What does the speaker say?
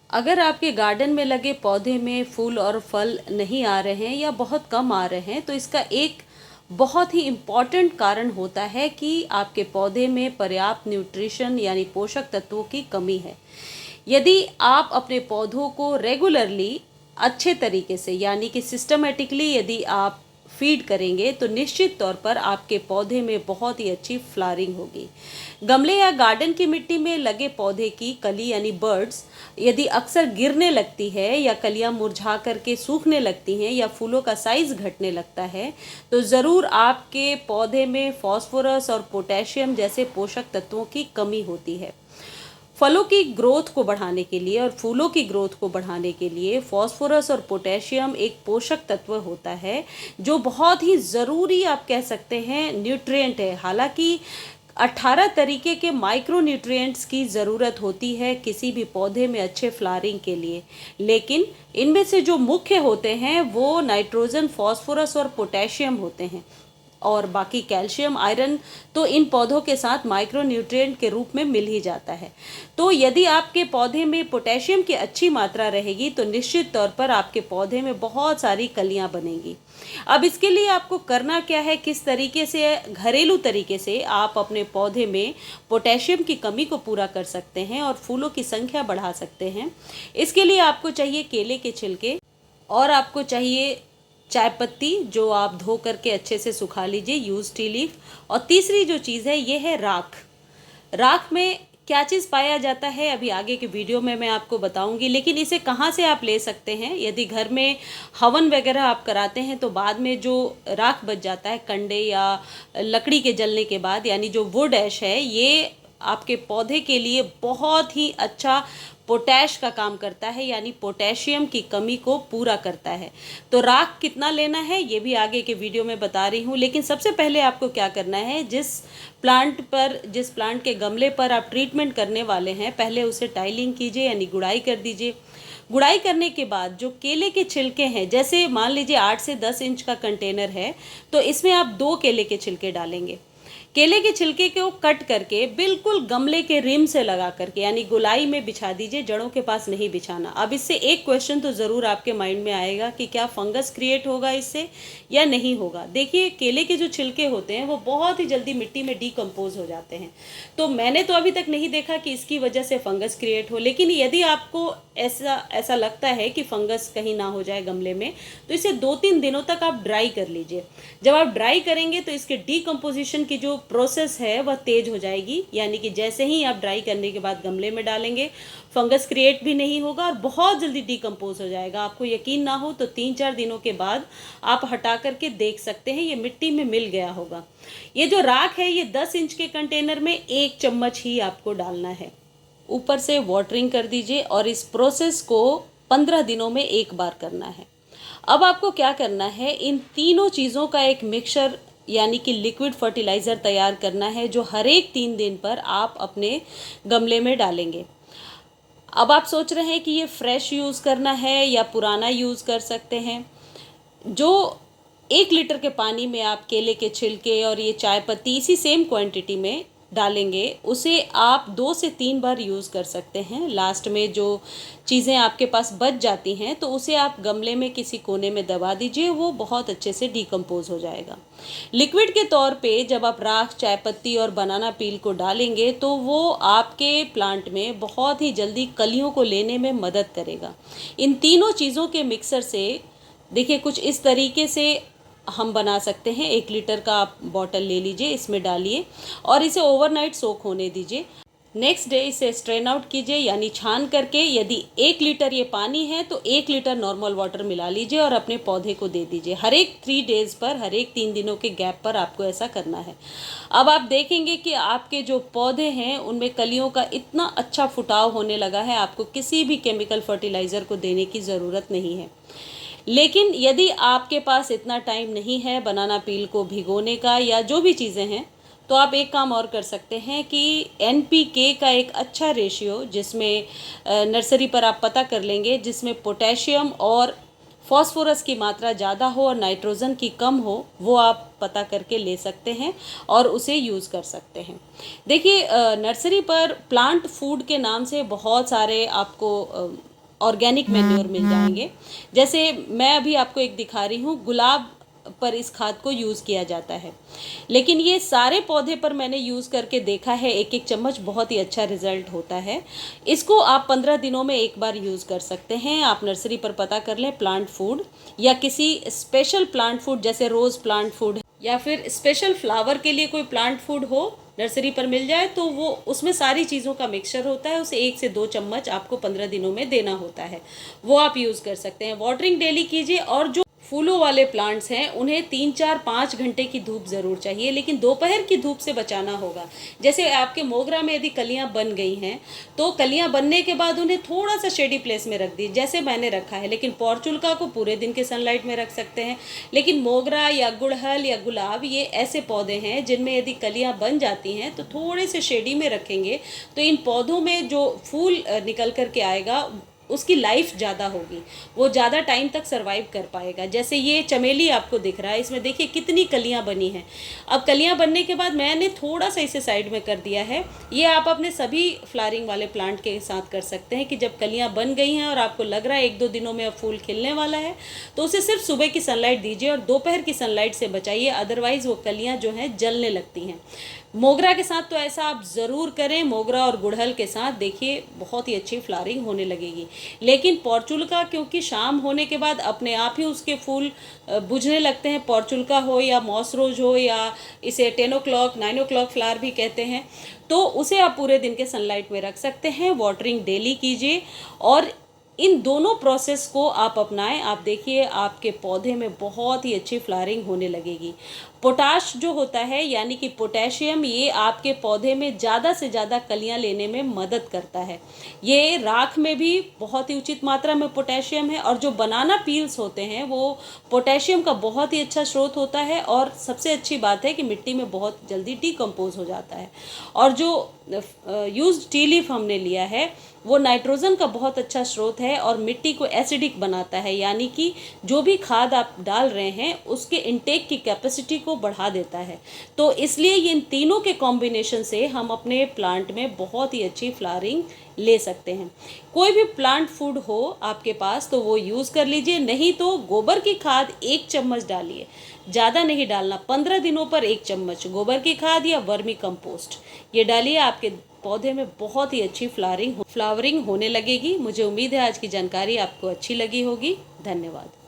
अगर आपके गार्डन में लगे पौधे में फूल और फल नहीं आ रहे हैं या बहुत कम आ रहे हैं, तो इसका एक बहुत ही इम्पॉर्टेंट कारण होता है कि आपके पौधे में पर्याप्त न्यूट्रिशन यानी पोषक तत्वों की कमी है। यदि आप अपने पौधों को रेगुलरली अच्छे तरीके से यानी कि सिस्टमेटिकली यदि आप फीड करेंगे तो निश्चित तौर पर आपके पौधे में बहुत ही अच्छी फ्लावरिंग होगी। गमले या गार्डन की मिट्टी में लगे पौधे की कली यानी बर्ड्स यदि अक्सर गिरने लगती है या कलियां मुरझा करके सूखने लगती हैं या फूलों का साइज घटने लगता है, तो ज़रूर आपके पौधे में फास्फोरस और पोटेशियम जैसे पोषक तत्वों की कमी होती है। फलों की ग्रोथ को बढ़ाने के लिए और फूलों की ग्रोथ को बढ़ाने के लिए फास्फोरस और पोटेशियम एक पोषक तत्व होता है जो बहुत ही ज़रूरी आप कह सकते हैं न्यूट्रिएंट है। हालांकि 18 तरीके के माइक्रो न्यूट्रिएंट्स की ज़रूरत होती है किसी भी पौधे में अच्छे फ्लावरिंग के लिए, लेकिन इनमें से जो मुख्य होते हैं वो नाइट्रोजन, फास्फोरस और पोटेशियम होते हैं, और बाकी कैल्शियम, आयरन तो इन पौधों के साथ माइक्रो न्यूट्रिएंट के रूप में मिल ही जाता है। तो यदि आपके पौधे में पोटेशियम की अच्छी मात्रा रहेगी तो निश्चित तौर पर आपके पौधे में बहुत सारी कलियां बनेंगी। अब इसके लिए आपको करना क्या है, किस तरीके से घरेलू तरीके से आप अपने पौधे में पोटेशियम की कमी को पूरा कर सकते हैं और फूलों की संख्या बढ़ा सकते हैं। इसके लिए आपको चाहिए केले के छिलके और आपको चाहिए चाय पत्ती जो आप धो करके अच्छे से सुखा लीजिए, यूज टी लीफ। और तीसरी जो चीज़ है ये है राख। राख में क्या चीज़ पाया जाता है अभी आगे के वीडियो में मैं आपको बताऊंगी, लेकिन इसे कहाँ से आप ले सकते हैं। यदि घर में हवन वगैरह आप कराते हैं तो बाद में जो राख बच जाता है कंडे या लकड़ी के जलने के बाद, यानी जो वुड ऐश है, ये आपके पौधे के लिए बहुत ही अच्छा पोटैश का काम करता है, यानी पोटेशियम की कमी को पूरा करता है। तो राख कितना लेना है ये भी आगे के वीडियो में बता रही हूँ, लेकिन सबसे पहले आपको क्या करना है, जिस प्लांट के गमले पर आप ट्रीटमेंट करने वाले हैं पहले उसे टाइलिंग कीजिए यानी गुड़ाई कर दीजिए। गुड़ाई करने के बाद जो केले के छिलके हैं, जैसे मान लीजिए 8 से 10 इंच का कंटेनर है तो इसमें आप 2 केले के छिलके डालेंगे। केले के छिलके को कट करके बिल्कुल गमले के रिम से लगा करके यानी गोलाई में बिछा दीजिए, जड़ों के पास नहीं बिछाना। अब इससे एक क्वेश्चन तो ज़रूर आपके माइंड में आएगा कि क्या फंगस क्रिएट होगा इससे या नहीं होगा। देखिए, केले के जो छिलके होते हैं वो बहुत ही जल्दी मिट्टी में डिकम्पोज हो जाते हैं, तो मैंने तो अभी तक नहीं देखा कि इसकी वजह से फंगस क्रिएट हो। लेकिन यदि आपको ऐसा लगता है कि फंगस कहीं ना हो जाए गमले में, तो इसे 2-3 दिनों तक आप ड्राई कर लीजिए। जब आप ड्राई करेंगे तो इसके डिकम्पोजिशन की जो प्रोसेस है वह तेज हो जाएगी, यानी कि जैसे ही आप ड्राई करने के बाद गमले में डालेंगे फंगस क्रिएट भी नहीं होगा और बहुत जल्दी डिकम्पोज हो जाएगा। आपको यकीन ना हो तो 3-4 दिनों के बाद आप हटा करके देख सकते हैं, ये मिट्टी में मिल गया होगा। ये जो राख है ये 10 इंच के कंटेनर में 1 चम्मच ही आपको डालना है। ऊपर से वाटरिंग कर दीजिए और इस प्रोसेस को 15 दिनों में एक बार करना है। अब आपको क्या करना है, इन तीनों चीज़ों का एक मिक्सचर यानी कि लिक्विड फर्टिलाइज़र तैयार करना है जो हर एक 3 दिन पर आप अपने गमले में डालेंगे। अब आप सोच रहे हैं कि ये फ्रेश यूज़ करना है या पुराना यूज़ कर सकते हैं। जो 1 लीटर के पानी में आप केले के छिलके और ये चाय पत्ती इसी सेम क्वांटिटी में डालेंगे, उसे आप 2 से 3 बार यूज़ कर सकते हैं। लास्ट में जो चीज़ें आपके पास बच जाती हैं तो उसे आप गमले में किसी कोने में दबा दीजिए, वो बहुत अच्छे से डिकम्पोज हो जाएगा। लिक्विड के तौर पे जब आप राख, चाय पत्ती और बनाना पील को डालेंगे तो वो आपके प्लांट में बहुत ही जल्दी कलियों को लेने में मदद करेगा। इन तीनों चीज़ों के मिक्सर से देखिए कुछ इस तरीके से हम बना सकते हैं। 1 लीटर का आप बॉटल ले लीजिए, इसमें डालिए और इसे ओवरनाइट सोक होने दीजिए। नेक्स्ट डे इसे स्ट्रेन आउट कीजिए यानी छान करके, यदि 1 लीटर ये पानी है तो 1 लीटर नॉर्मल वाटर मिला लीजिए और अपने पौधे को दे दीजिए। हर एक 3 डेज़ पर, हर एक 3 दिनों के गैप पर आपको ऐसा करना है। अब आप देखेंगे कि आपके जो पौधे हैं उनमें कलियों का इतना अच्छा फुटाव होने लगा है, आपको किसी भी केमिकल फर्टिलाइज़र को देने की ज़रूरत नहीं है। लेकिन यदि आपके पास इतना टाइम नहीं है बनाना पील को भिगोने का या जो भी चीज़ें हैं, तो आप एक काम और कर सकते हैं कि NPK का एक अच्छा रेशियो, जिसमें नर्सरी पर आप पता कर लेंगे, जिसमें पोटेशियम और फॉस्फोरस की मात्रा ज़्यादा हो और नाइट्रोजन की कम हो, वो आप पता करके ले सकते हैं और उसे यूज़ कर सकते हैं। देखिए, नर्सरी पर प्लांट फूड के नाम से बहुत सारे आपको ऑर्गेनिक मैन्योर मिल जाएंगे। जैसे मैं अभी आपको एक दिखा रही हूँ, गुलाब पर इस खाद को यूज़ किया जाता है, लेकिन ये सारे पौधे पर मैंने यूज़ करके देखा है, एक एक चम्मच बहुत ही अच्छा रिजल्ट होता है। इसको आप 15 दिनों में एक बार यूज़ कर सकते हैं। आप नर्सरी पर पता कर लें प्लांट फूड, या किसी स्पेशल प्लांट फूड जैसे रोज़ प्लांट फूड, या फिर स्पेशल फ्लावर के लिए कोई प्लांट फूड हो नर्सरी पर मिल जाए, तो वो उसमें सारी चीज़ों का मिक्सचर होता है, उसे 1 से 2 चम्मच आपको 15 दिनों में देना होता है, वो आप यूज़ कर सकते हैं। वाटरिंग डेली कीजिए, और जो फूलों वाले प्लांट्स हैं उन्हें 3 4 5 घंटे की धूप ज़रूर चाहिए, लेकिन दोपहर की धूप से बचाना होगा। जैसे आपके मोगरा में यदि कलियां बन गई हैं, तो कलियां बनने के बाद उन्हें थोड़ा सा शेडी प्लेस में रख दी, जैसे मैंने रखा है। लेकिन पॉर्चुल्का को पूरे दिन के सनलाइट में रख सकते हैं। लेकिन मोगरा या गुड़हल या गुलाब, ये ऐसे पौधे हैं जिनमें यदि कलियां बन जाती हैं तो थोड़े से शेडी में रखेंगे, तो इन पौधों में जो फूल निकल कर के आएगा उसकी लाइफ ज़्यादा होगी, वो ज़्यादा टाइम तक सर्वाइव कर पाएगा। जैसे ये चमेली आपको दिख रहा है, इसमें देखिए कितनी कलियां बनी हैं। अब कलियां बनने के बाद मैंने थोड़ा सा इसे साइड में कर दिया है। ये आप अपने सभी फ्लावरिंग वाले प्लांट के साथ कर सकते हैं कि जब कलियां बन गई हैं और आपको लग रहा है 1 2 दिनों में अब फूल खिलने वाला है, तो उसे सिर्फ सुबह की सनलाइट दीजिए और दोपहर की सनलाइट से बचाइए, अदरवाइज़ वो कलियाँ जो हैं जलने लगती हैं। मोगरा के साथ तो ऐसा आप ज़रूर करें, मोगरा और गुड़हल के साथ देखिए बहुत ही अच्छी फ्लावरिंग होने लगेगी। लेकिन पॉर्चुल्का क्योंकि शाम होने के बाद अपने आप ही उसके फूल बुझने लगते हैं, पॉर्चुल्का हो या मॉस रोज हो, या इसे 10 o'clock 9 o'clock फ्लावर भी कहते हैं, तो उसे आप पूरे दिन के सनलाइट में रख सकते हैं। वाटरिंग डेली कीजिए, और इन दोनों प्रोसेस को आप अपनाएं। आप देखिए आपके पौधे में बहुत ही अच्छी फ्लावरिंग होने लगेगी। पोटाश जो होता है, यानी कि पोटेशियम, ये आपके पौधे में ज़्यादा से ज़्यादा कलियां लेने में मदद करता है। ये राख में भी बहुत ही उचित मात्रा में पोटेशियम है, और जो बनाना पील्स होते हैं वो पोटेशियम का बहुत ही अच्छा स्रोत होता है। और सबसे अच्छी बात है कि मिट्टी में बहुत जल्दी डिकम्पोज हो जाता है। और जो यूज्ड टी लीफ हमने लिया है वो नाइट्रोजन का बहुत अच्छा स्रोत है और मिट्टी को एसिडिक बनाता है, यानी कि जो भी खाद आप डाल रहे हैं उसके इनटेक की कैपेसिटी को बढ़ा देता है। तो इसलिए इन तीनों के कॉम्बिनेशन से हम अपने प्लांट में बहुत ही अच्छी फ्लावरिंग ले सकते हैं। कोई भी प्लांट फूड हो आपके पास तो वो यूज़ कर लीजिए, नहीं तो गोबर की खाद 1 चम्मच डालिए, ज़्यादा नहीं डालना। 15 दिनों पर 1 चम्मच गोबर की खाद या वर्मी कंपोस्ट ये डालिए, आपके पौधे में बहुत ही अच्छी फ्लावरिंग होने लगेगी। मुझे उम्मीद है आज की जानकारी आपको अच्छी लगी होगी। धन्यवाद।